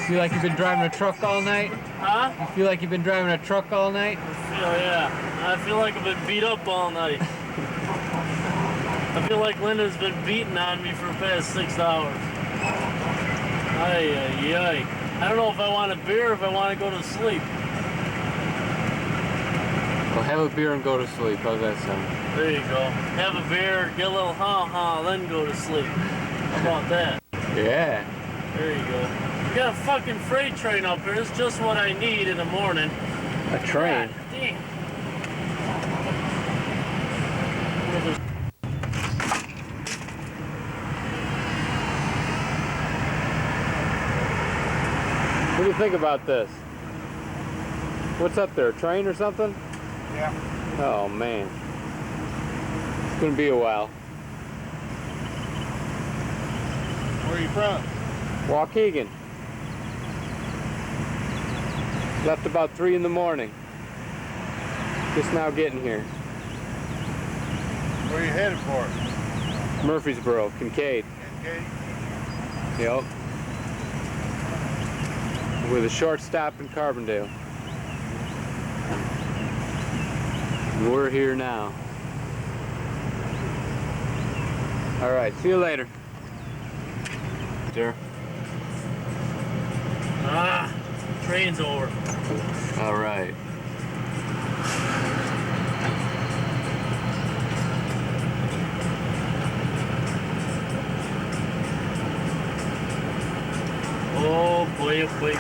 Feel like you've been driving a truck all night? Huh? You feel like you've been driving a truck all night? Yeah. I feel like I've been beat up all night. I feel like Linda's been beating on me for the past 6 hours. Ay, ay, ay. I don't know if I want a beer or if I want to go to sleep. Well, have a beer and go to sleep. How's that sound? There you go. Have a beer, get a little ha-ha, then go to sleep. How about that? Yeah. There you go. We got a fucking freight train up here. It's just what I need in the morning. A train? God damn. What do you think about this? What's up there? A train or something? Yeah. Oh man. It's gonna be a while. Where are you from? Waukegan. Left about 3 in the morning. Just now getting here. Where are you headed for? Murphysboro, Kinkaid. Kinkaid? Yep. With a short stop in Carbondale. And we're here now. Alright, see you later. Sir. Ah, train's over. Alright. Oh boy, oh boy.